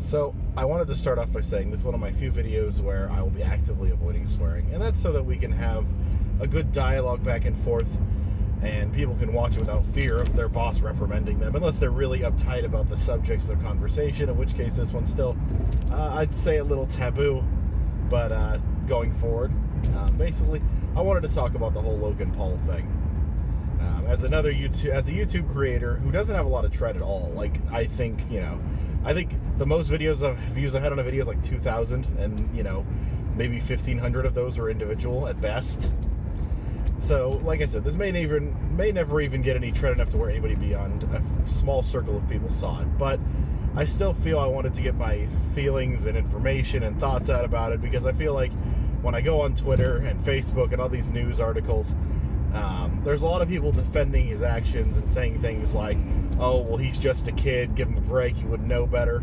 So I wanted to start off by saying this is one of my few videos where I will be actively avoiding swearing, and that's so that we can have a good dialogue back and forth, and people can watch it without fear of their boss reprimanding them, unless they're really uptight about the subjects of conversation, in which case this one's still, I'd say, a little taboo, but going forward, basically, I wanted to talk about the whole Logan Paul thing. As a YouTube creator who doesn't have a lot of tread at all, like, I think the most views I've had on a video is like 2,000, and, maybe 1,500 of those are individual at best. So, like I said, this may never even get any tread enough to where anybody beyond a small circle of people saw it. But I still feel I wanted to get my feelings and information and thoughts out about it, because I feel like when I go on Twitter and Facebook and all these news articles, there's a lot of people defending his actions and saying things like, oh, well, he's just a kid, give him a break, he would know better.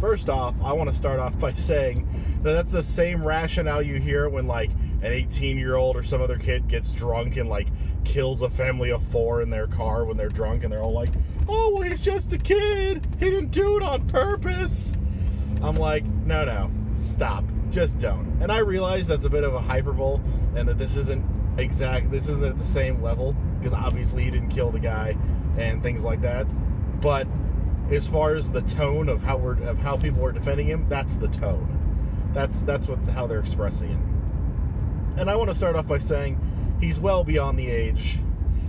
First off, I want to start off by saying that that's the same rationale you hear when, like, an 18-year-old or some other kid gets drunk and, like, kills a family of 4 in their car when they're drunk, and they're all like, oh, well, he's just a kid, he didn't do it on purpose. I'm like, no, stop, just don't. And I realize that's a bit of a hyperbole, and that this isn't at the same level, because obviously he didn't kill the guy and things like that, but as far as the tone of how people are defending him, that's the tone. That's how they're expressing it. And I want to start off by saying he's well beyond the age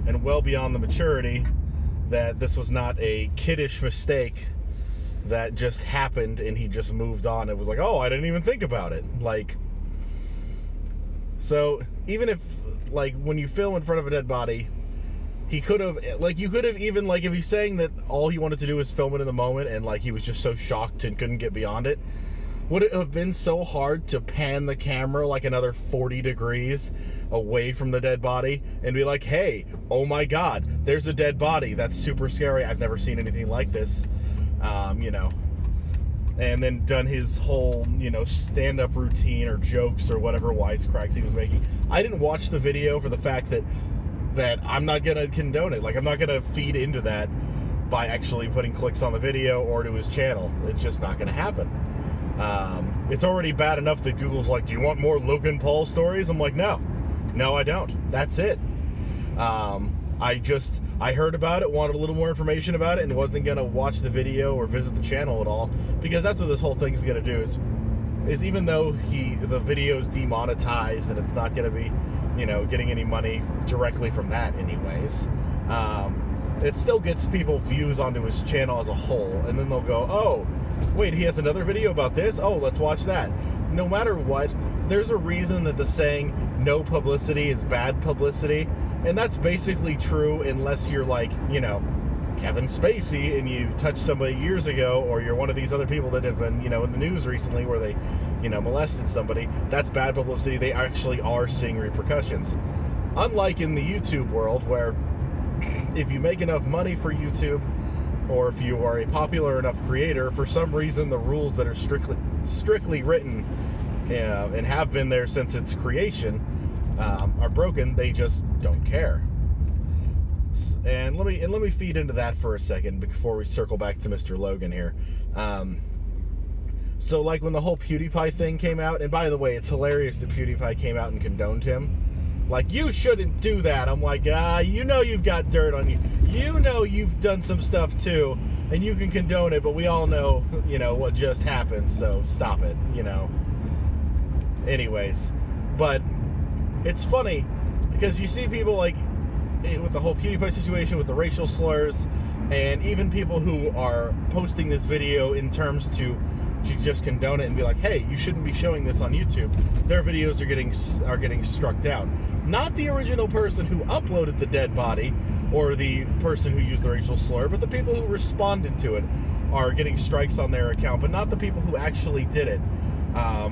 and well beyond the maturity that this was not a kiddish mistake that just happened and he just moved on. It was like, oh, I didn't even think about it. So even if, when you film in front of a dead body, he could have, you could have even, if he's saying that all he wanted to do was film it in the moment, and, he was just so shocked and couldn't get beyond it, would it have been so hard to pan the camera, another 40 degrees away from the dead body and be like, hey, oh my God, there's a dead body. That's super scary. I've never seen anything like this. And then done his whole, stand-up routine or jokes or whatever wisecracks he was making. I didn't watch the video for the fact that I'm not going to condone it. I'm not going to feed into that by actually putting clicks on the video or to his channel. It's just not going to happen. It's already bad enough that Google's like, do you want more Logan Paul stories? I'm like, no, I don't. That's it. I heard about it, wanted a little more information about it, and wasn't going to watch the video or visit the channel at all, because that's what this whole thing's going to do is even though the video's demonetized and it's not going to be, getting any money directly from that anyways, it still gets people views onto his channel as a whole, and then they'll go, oh, wait, he has another video about this? Oh, let's watch that. No matter what, there's a reason that the saying, no publicity is bad publicity, and that's basically true unless you're Kevin Spacey and you touched somebody years ago, or you're one of these other people that have been, in the news recently where they, molested somebody. That's bad publicity. They actually are seeing repercussions. Unlike in the YouTube world, where if you make enough money for YouTube, or if you are a popular enough creator, for some reason the rules that are strictly written and have been there since its creation are broken. They just don't care. And let me feed into that for a second before we circle back to Mr. Logan here. So when the whole PewDiePie thing came out, and by the way, it's hilarious that PewDiePie came out and condoned him. You shouldn't do that. I'm like, you've got dirt on you. You've done some stuff too, and you can condone it, but we all know, what just happened, so stop it, Anyways, but it's funny, because you see people with the whole PewDiePie situation, with the racial slurs, and even people who are posting this video in terms to just condone it and be like, hey, you shouldn't be showing this on YouTube. Their videos are getting struck down. Not the original person who uploaded the dead body or the person who used the racial slur, but the people who responded to it are getting strikes on their account, but not the people who actually did it.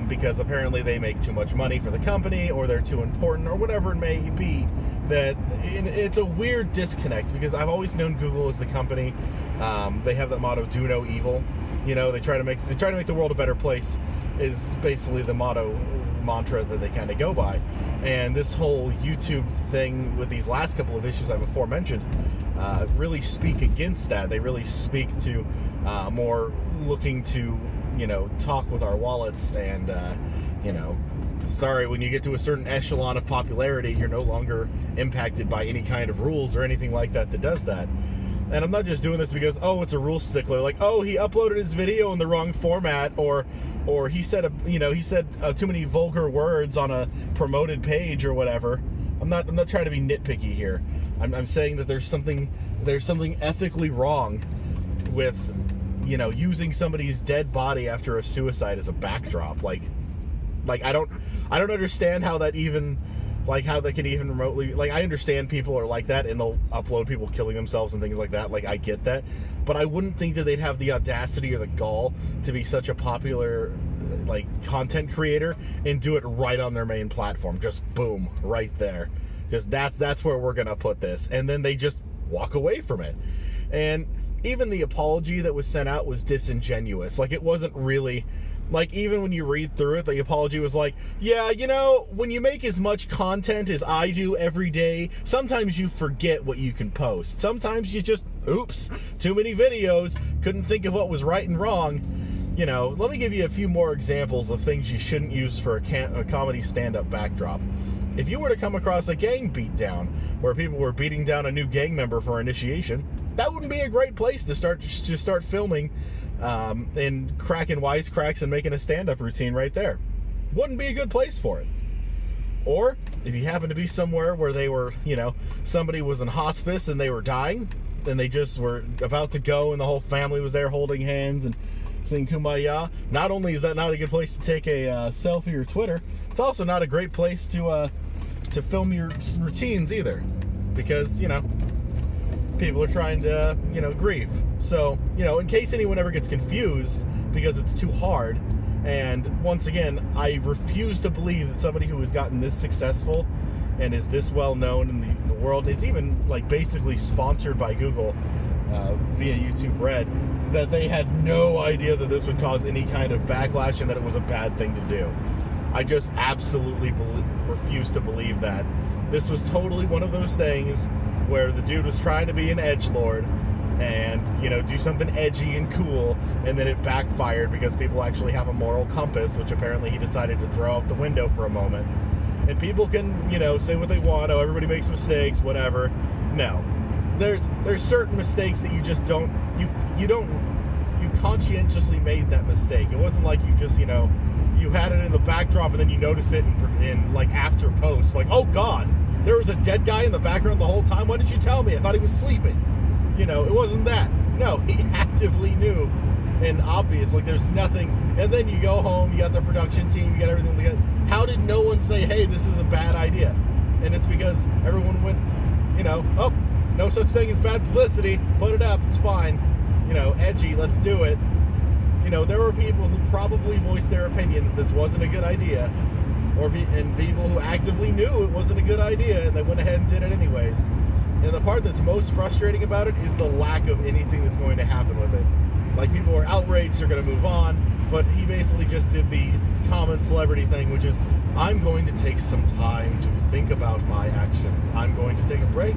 Because apparently they make too much money for the company, or they're too important, or whatever it may be. It's a weird disconnect, because I've always known Google as the company. They have that motto, do no evil. They try to make the world a better place, is basically the mantra that they kind of go by. And this whole YouTube thing with these last couple of issues I've aforementioned really speak against that. They really speak to more looking to talk with our wallets, and sorry, when you get to a certain echelon of popularity, you're no longer impacted by any kind of rules or anything like that does that. And I'm not just doing this because, it's a rule stickler, like, he uploaded his video in the wrong format, or he said too many vulgar words on a promoted page or whatever. I'm not trying to be nitpicky here. I'm saying that there's something ethically wrong with using somebody's dead body after a suicide as a backdrop. Like I don't understand how that even, how they can even remotely, I understand people are like that and they'll upload people killing themselves and things like that. I get that, but I wouldn't think that they'd have the audacity or the gall to be such a popular content creator and do it right on their main platform. Just boom, right there. Just that's where we're gonna put this, and then they just walk away from it. And even the apology that was sent out was disingenuous. It wasn't really, even when you read through it, the apology was yeah, when you make as much content as I do every day, sometimes you forget what you can post. Sometimes you just, oops, too many videos, couldn't think of what was right and wrong. Let me give you a few more examples of things you shouldn't use for a comedy stand-up backdrop. If you were to come across a gang beatdown where people were beating down a new gang member for initiation, that wouldn't be a great place to start filming and cracking wisecracks and making a stand-up routine right there. Wouldn't be a good place for it. Or if you happen to be somewhere where they were, somebody was in hospice and they were dying, and they just were about to go, and the whole family was there holding hands and sing Kumbaya. Not only is that not a good place to take a selfie or Twitter, it's also not a great place to film your routines either, because people are trying to grieve. So in case anyone ever gets confused because it's too hard, and once again, I refuse to believe that somebody who has gotten this successful and is this well known in the world, is even basically sponsored by Google via YouTube Red, that they had no idea that this would cause any kind of backlash and that it was a bad thing to do. I just absolutely refuse to believe that. This was totally one of those things where the dude was trying to be an edgelord and, do something edgy and cool, and then it backfired because people actually have a moral compass, which apparently he decided to throw out the window for a moment. And people can, say what they want, everybody makes mistakes, whatever. No. There's certain mistakes that you just don't, you conscientiously made that mistake. It wasn't like you just, you had it in the backdrop and then you noticed it in after post, oh God, there was a dead guy in the background the whole time. Why didn't you tell me? I thought he was sleeping. It wasn't that. No, he actively knew, and obvious. There's nothing. And then you go home, you got the production team, you got everything. How did no one say, hey, this is a bad idea? And it's because everyone went, no such thing as bad publicity. Put it up. It's fine. Edgy. Let's do it. There were people who probably voiced their opinion that this wasn't a good idea, and people who actively knew it wasn't a good idea, and they went ahead and did it anyways. And the part that's most frustrating about it is the lack of anything that's going to happen with it. People are outraged, they're going to move on, but he basically just did the common celebrity thing, which is, I'm going to take some time to think about my actions. I'm going to take a break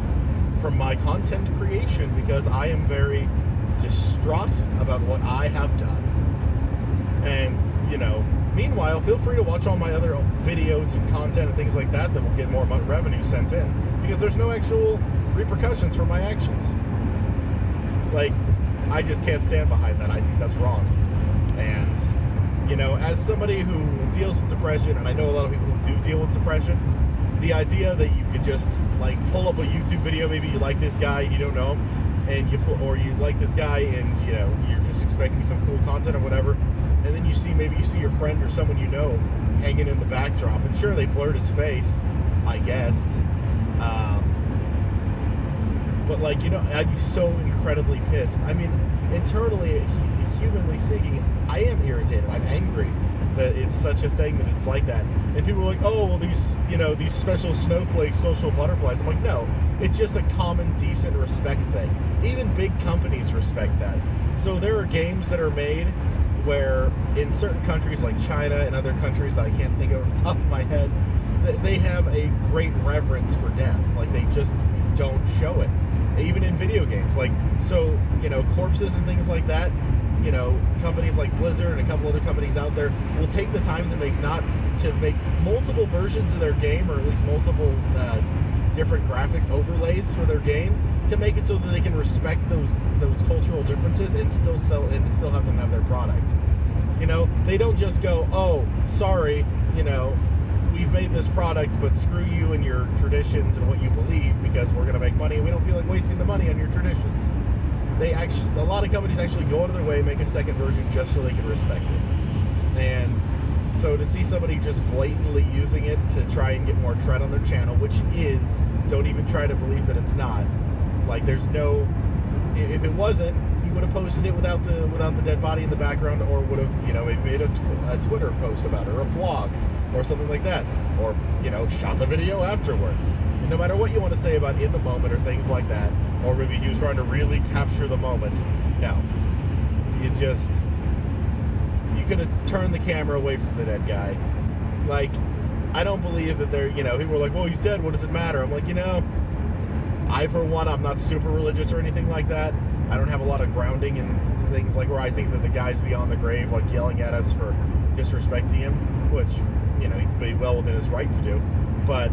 from my content creation because I am very distraught about what I have done. And, meanwhile, feel free to watch all my other videos and content and things like that will get more revenue sent in, because there's no actual repercussions for my actions. I just can't stand behind that. I think that's wrong. And, as somebody who deals with depression, and I know a lot of people who do deal with depression, the idea that you could just, pull up a YouTube video, maybe you like this guy and you don't know him, and you like this guy and, you're just expecting some cool content or whatever, and then maybe you see your friend or someone hanging in the backdrop, and sure, they blurred his face, I guess, but I'd be so incredibly pissed. I mean, internally, humanly speaking, I am irritated. I'm angry that it's such a thing, that it's like that. And people are like, oh, well, these special snowflakes, social butterflies. I'm like, no, it's just a common, decent respect thing. Even big companies respect that. So there are games that are made where in certain countries like China and other countries that I can't think of off the top of my head, they have a great reverence for death. They just don't show it. Even in video games. Corpses and things like that, you know, companies like Blizzard and a couple other companies out there will take the time to make multiple versions of their game, or at least multiple different graphic overlays for their games, to make it so that they can respect those cultural differences and still sell and still have them have their product. You know, they don't just go, oh, sorry, you know, we've made this product, but screw you and your traditions and what you believe, because we're going to make money and we don't feel like wasting the money on your traditions. A lot of companies actually go out of their way, make a second version just so they can respect it. And so to see somebody just blatantly using it to try and get more tread on their channel, which is, don't even try to believe that it's not. Like, there's no, if it wasn't, he would have posted it without the dead body in the background, or would have, you know, maybe made a Twitter post about it, or a blog, or something like that, or, you know, shot the video afterwards. And no matter what you want to say about in the moment or things like that, or maybe he was trying to really capture the moment, no, you could have turned the camera away from the dead guy. Like, I don't believe that they're, you know, people were like, well, he's dead, what does it matter? I'm like, you know, I, for one, I'm not super religious or anything like that. I don't have a lot of grounding in things like where I think that the guy's beyond the grave, like yelling at us for disrespecting him, which, you know, he'd be well within his right to do. But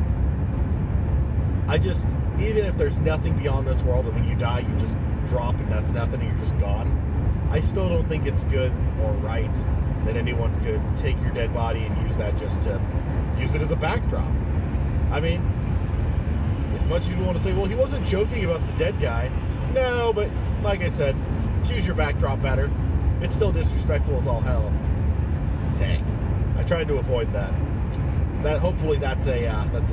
I just, even if there's nothing beyond this world, and when you die, you just drop and that's nothing and you're just gone, I still don't think it's good or right that anyone could take your dead body and use that just to use it as a backdrop. I mean, as much as people want to say, well, he wasn't joking about the dead guy. No, but like I said, choose your backdrop better. It's still disrespectful as all hell. Dang. I tried to avoid that. Hopefully that's a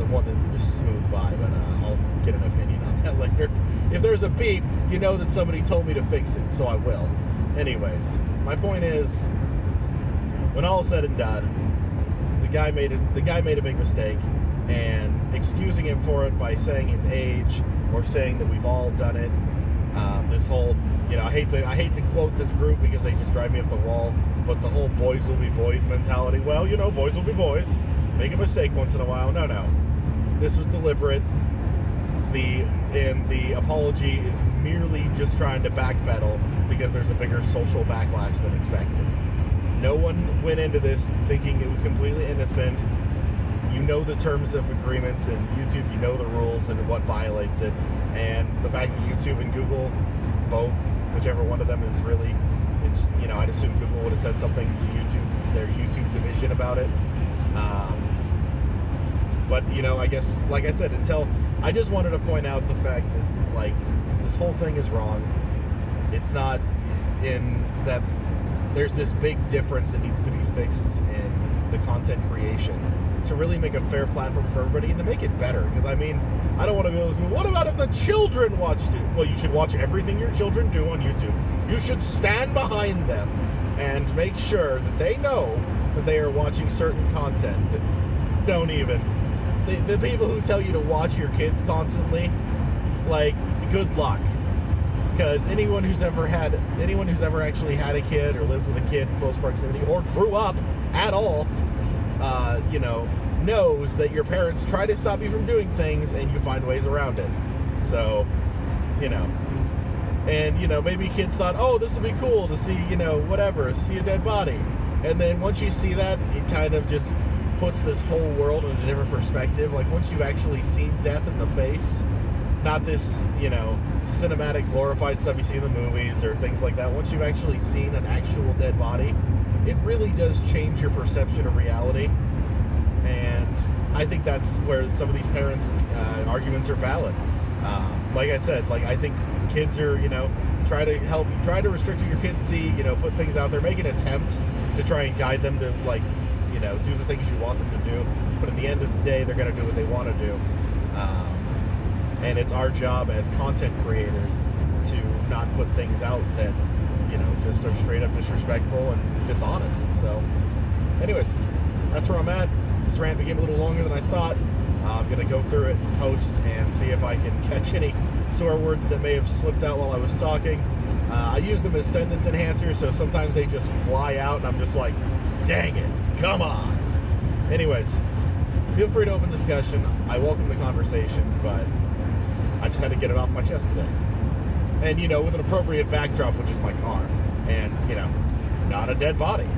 one that just smooth by, but I'll get an opinion on that later. If there's a beep, you know that somebody told me to fix it, so I will. Anyways, my point is, when all is said and done, the guy made a big mistake, and excusing him for it by saying his age or saying that we've all done it. This whole, you know, I hate to quote this group because they just drive me up the wall, but the whole boys will be boys mentality. Well, you know, boys will be boys. Make a mistake once in a while. No. This was deliberate. The apology is merely just trying to backpedal because there's a bigger social backlash than expected. No one went into this thinking it was completely innocent. You know the terms of agreements, and YouTube, you know the rules and what violates it. And the fact that YouTube and Google, both, whichever one of them is really, you know, I'd assume Google would have said something to YouTube, their YouTube division about it. But, you know, I guess, like I said, I just wanted to point out the fact that, like, this whole thing is wrong. It's not in that there's this big difference that needs to be fixed in the content creation to really make a fair platform for everybody and to make it better. Because, I mean, I don't want to be able to go, what about if the children watched it? Well, you should watch everything your children do on YouTube. You should stand behind them and make sure that they know that they are watching certain content. Don't even. The people who tell you to watch your kids constantly, like, good luck. Because anyone who's ever actually had a kid or lived with a kid in close proximity or grew up at all, you know, knows that your parents try to stop you from doing things and you find ways around it. So, you know, and, you know, maybe kids thought, oh, this would be cool to see, you know, whatever, see a dead body. And then once you see that, it kind of just puts this whole world in a different perspective. Like, once you've actually seen death in the face, not this, you know, cinematic glorified stuff you see in the movies or things like that. Once you've actually seen an actual dead body, it really does change your perception of reality. And I think that's where some of these parents' arguments are valid. Like I said, like, I think kids are, you know, try to restrict what your kids see, you know, put things out there, make an attempt to try and guide them to, like, you know, do the things you want them to do. But at the end of the day, they're going to do what they want to do. And it's our job as content creators to not put things out that, you know, just are straight up disrespectful and dishonest. So, anyways, that's where I'm at. This rant became a little longer than I thought. I'm going to go through it and post and see if I can catch any swear words that may have slipped out while I was talking. I use them as sentence enhancers, so sometimes they just fly out and I'm just like, dang it, come on. Anyways, feel free to open discussion. I welcome the conversation, but I just had to get it off my chest today. And, you know, with an appropriate backdrop, which is my car. and, you know, not a dead body.